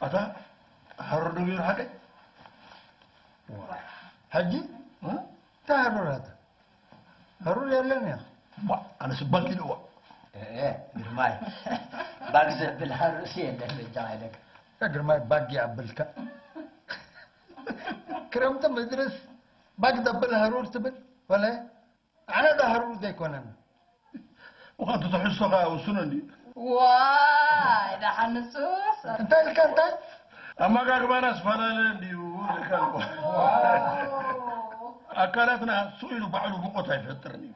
أتا هرر بير حاجة حجي تهرر هذا هرر يلين يا أنا سبالك الأول إيه جرماي بقزب بالهرسي اللي بجاهلك يا جرماي باقي عبلك كرمت مدرس بقدر بالهرور تبل ولا أنا ده هرور ده يكون أنا وأنت تحسها وسنني واي ده حنسوس أنت اللي كنت أما قال ما نسفنا لي وكان أكلتنا سئلوا بعلو بقطع يفترني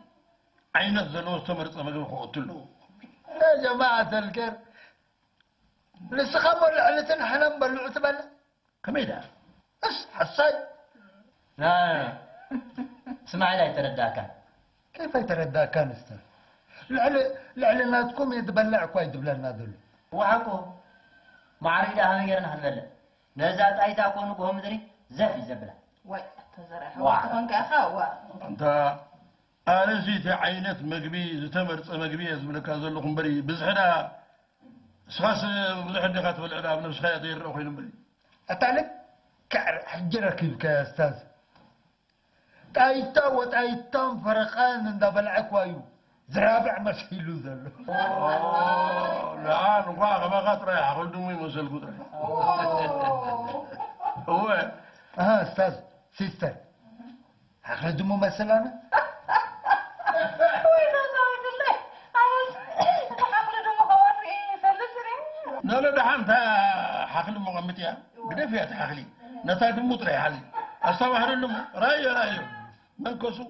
عين الزلو استمرت ما قلت له يا جماعة الخير لسه خبر علتنا حنم بلعت بلا كميدا بس حساي لا اسمع لا يترداك كيف يتردى كان استاذ لعلناتكم يتبلع كويس بلنا ذل وعكو معريدا هم غيرنا هنبل نزات ايتا كونو قوم دري زفي زبله واي تزرع وانك اخا أنت أنا زيت عينت مقبي زتمرت مقبي زملك هذا لكم بري بزحنا سخاس بزحنا دخات بالعذاب نفس خياط يروح ينبري أتعلم كعر حجرك يا استاذ تايتا وتايتام فرقان دبل عكوايو زرابع مسحيلو ذل لا نقاق ما خاطر يا أخو دمي مسل قدر هو استاذ سيستر أخذوا مثلا لا دحمت حقل مغمتيا قد فيها حقلي نتاك مطري حالي الصباح لهم راي منكسو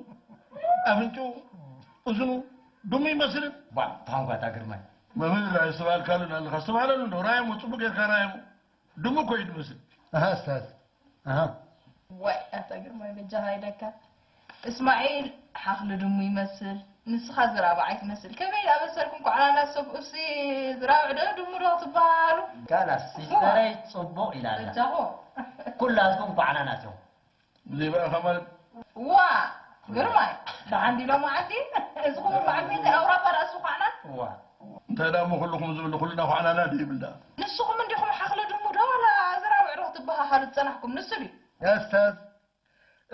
أفنتو أزنو دمي مسلم با تانغا تا جرماي ما من لا سؤال قالوا لنا الصباح لهم راي مطبق كرايم دمو كويس مسلم استاذ واي أتاقر ما يبجا هايدك إسماعيل حقل دمو يمثل نسخة زرابة عيت مثل كمين أبسركم على ناس سبقسي زرابة دمو رغط بالو كان سيستري صبو إلى الله بجاهو كلها بعنا ناسهم اللي بقى خمال وا قرماي ده عندي لو ما عندي اسقوا مع مين أو رابر أسوق عنا وا انت لا مو كلكم زبل كلنا وعنا نادي بالله نسوق من ديكم حقل دمو ده ولا زرابة رغط بها حالة سنحكم نسبي يا استاذ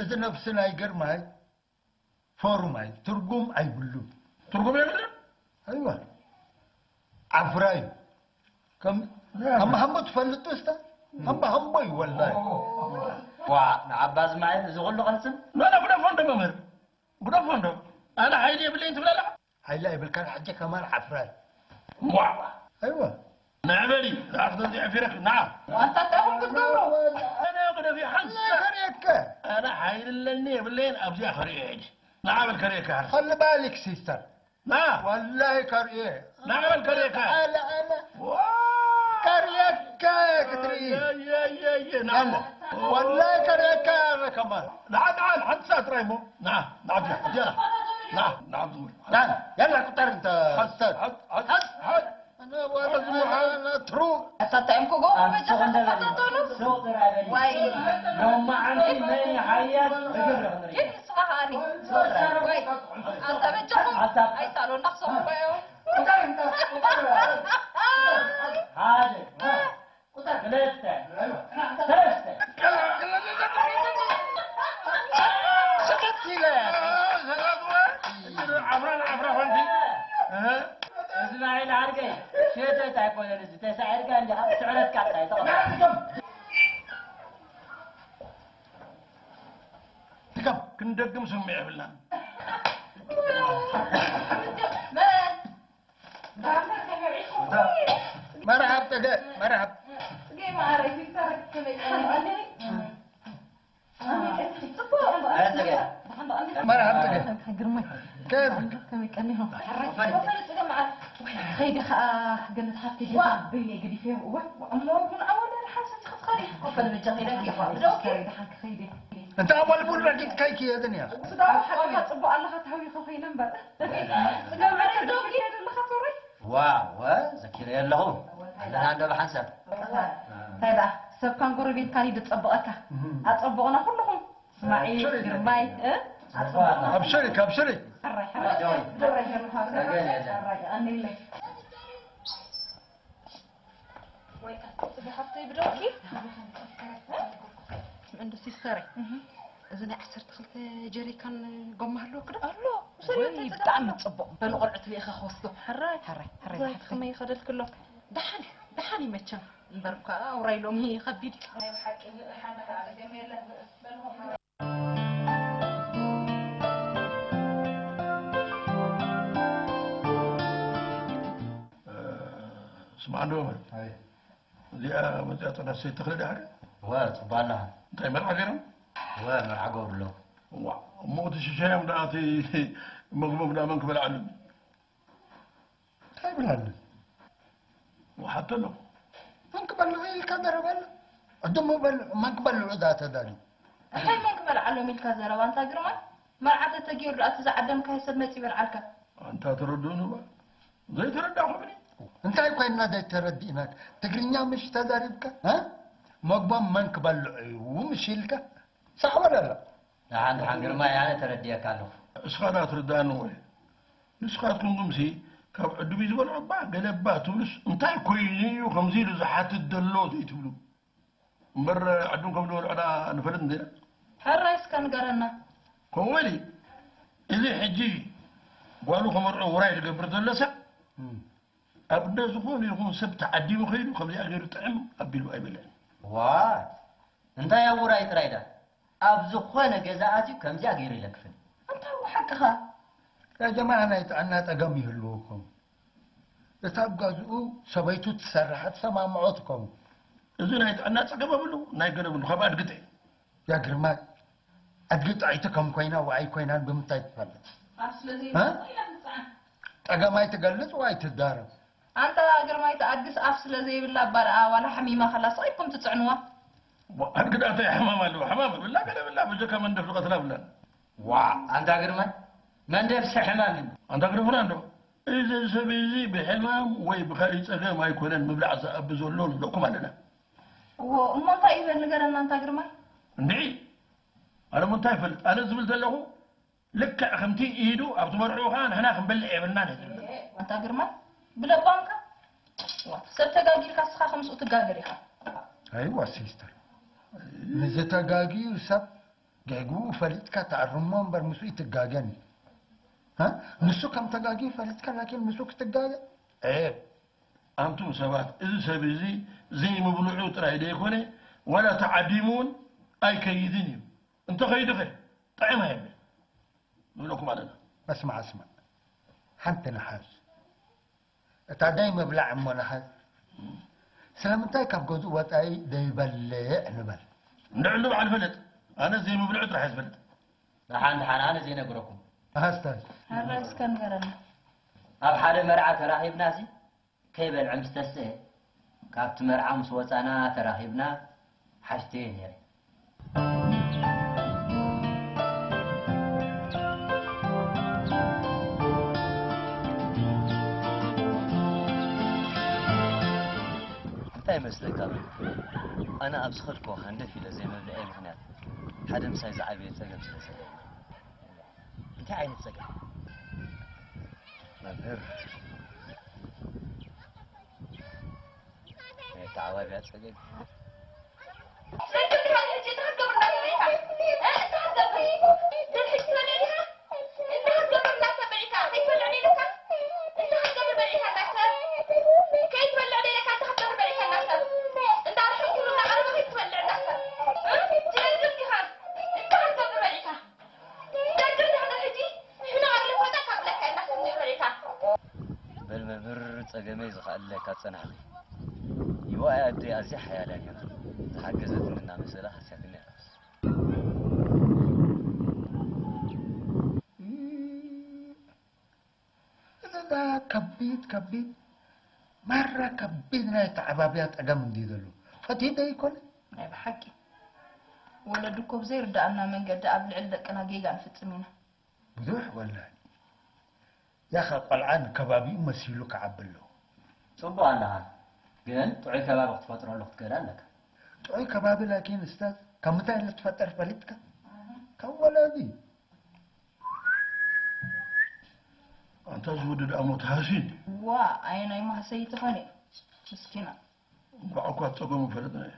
اذا نفسنا يقرماي فورماي ترقم اي بلو تركم يا بلد ايوه عفراي كم هم تفلتوا استاذ هم والله وا عباس معي زغل غنسن لا بدا فندم ممر بدا فندم انا حيدي بالله انت لا هيلاقي بالكان حاجه كمان عفراي واو ايوه نعم لي لا اخذ عفيرك نعم وأنت تأخذ بالدورة انا اقدر في حس انا حايل اللي بالليل ابزي خريج نعم الكريكه خلي بالك سيستر نعم والله كريه نعم الكريكه انا كريكه يا كتري يا نعم والله كريكه انا كمان نعم حد ساعة رايمو نعم يلا نعم يلا كتر انت حد انا ورزمها انا تروح أتتعمكو جو واي يوم ما عندي ماني حيات إيه صهاني واي أنت بتجهم أي تعالوا نقصهم بيو هذا ثلاثة سكتي لا عبرة فندي اسماعيل عرقي شيء تاكل لسه تسعر كان جاب سعرت كاتا تكب كندقم سمع بالله مرحب مرحب مرحبا كيفك؟ خيدي قلت حتى جيت بيني قدي فيه والله من اول الحاسه تخخري وفل الجميله كيف اوكي خيدي انت اول بقول لك كيكي يا دنيا صدق حتى صبوا الله تهوي خوي نمبر لو عرفت دوكي اللي خطوري وا زكريا اللهم انا عنده الحسب هذا سب كان قربي كان يتصبقك اتصبقنا كلهم اسماعيل جرماي أبشرك أبشرك عند سيستري إذا عسرت خلت جري كان قمه له كده الله وسري بتعم تصبق بالقرعة لي أخا خوصته حراي حراي ما يخدل كله دحاني متشم بركة ورايلهم هي خبيدي اسمع نومر اللي مزيات أنا سيد تخلي حاجة وصبالها أنت مرعى غيرهم ومرعى قبل له موت الشيشان داتي مغموم لا منك بالعلم طيب العلم وحتى له منك بلو إيه الكاميرا بلو أدوم بلو منك بلو إذا تداري هاي منك بالعلم الكازرة وانت قرمان مرعى تجير رأس زعدم كهسب متي بالعلكة أنت تردونه بقى زي تردعه مني أنت أيكوين نادي تردينك تقرينيا مش تداريبك ها مقبام منك بلو ومشيلك صح ولا لا؟ عند حنقر ما يعني ترديك عنه اسخانات ردانه وي نسخات كنقمسي كاب عدو يزبل عبا قلبات ولس انتاي كويني وخمزين زحات الدلو دي تبلو مبر عدون قبلو العدا نفرن دي حرايس كان قرنا كوالي إذا حجي قالوا خمر وراي قبر دلسة أبدا زخون يكون سبت عدي وخير وخمزي أغير طعم أبيلو أبيلان واه انت يا وراي ترايدا أبزو خوانا جزاءاتي كم زي أغير لك فين انت هو حقها يا جماعة أنا تقامي هلوكم يتابقوا سبيتو تسرحت سما معوتكم إذا نايت أنا تقام بلو نايت قلبو خبار قطعي يا جرمال أدقيت عيتكم كوينا وعي كوينا بمتاي تفلت ها؟ تقامي تقلت وعي تدارب انت قرماي تأدس أفسل زي بالله برعا ولا حميمة خلاص أيكم تتعنوا أنا قد أعطي حمامة له حمامة بالله قد بالله بجوكا من دفل قتلا بالله واه أنت أغير من دفس حمام أنت قد فرانده إذا سبيزي بحمام وي بخاري تسألها ما يكونن مبلع أبزولون لكم علينا وما انت إذا اللي قرنا انت قرماي نعي أنا منتفل أنا زبلت له لك خمتي إيدو أبو مرعو خان هنا خنبلع بالنان انت قرماي بلا بانكا سبتقاقير كاسخا خمس وتقاقريها أيوة سيستر نزتقاقي وسب قاقو فلتك تعرمون برمسو يتقاقني ها نسو كم تقاقي فلتك لكن مسوك تقاقا إيه أنتم سبات إذا سبيزي زي مبلوعو تراي ديكوني ولا تعديمون أي كيديني أنت خيد خير طعمها يبي نقول لكم علينا اسمع حنت نحاس تا دايما بلع مو نحاس سلامتاي كاب جوز وطاي ديبلع نبل نعلم على البلد أنا زي مبلوعو راح البلد لحن أنا زي نقولكم هاستاذ الرئيس كان قرنا أب حدا مرعى تراهيب ناسي كيف العم تستسه كابت مرعى مسوسانا تراهيبنا حاجتين يعني እንታይ ይመስለካ ኣነ ኣብ ዝኸድኮ ሃንደፍ ኢለ ዘይመብልዐ ምክንያት ሓደ ምሳይ ዝዓበየ ፀገም ስለዘለኒ እንታይ ዓይነት ፀገም መምህር ናይ ተዓዋብያ ፀገም ፀገመይ ዝኸኣለካ ፀናሕኺ ይዋይ ኣደይ ኣዝያ ሓያላን እያ ዝሓገዘትኒ እናመሰለ ሓስያትኒ ያስ እዛ ከቢድ ማራ ከቢድ ናይ ተዓባብያ ጠገም እንዲህ ዘሎ ፈቲደ ይኮነ ናይ ብሓቂ ወለድኮ ብዘይርዳእና መንገዲ ኣብ ልዕሊ ደቅና ጌጋ ንፍፅም ኢና ብዙሕ ወላሂ ያኸ ቆልዓን ከባቢኡ መሲሉ ክዓቢ ኣለዎ ጽቡቕ ኣለኻ ግን ጥዑይ ከባቢ ክትፈጥረሉ ክትገዳ ኣለካ ጥዑይ ከባቢ ላኪን እስታዝ ካብ ምንታይ ዝትፈጠር ፈሊጥካ ካብ ወላዲ أنت زود أموت هاسين وا أنا ما سيتخاني مسكينة وعقوات تقوم فردنا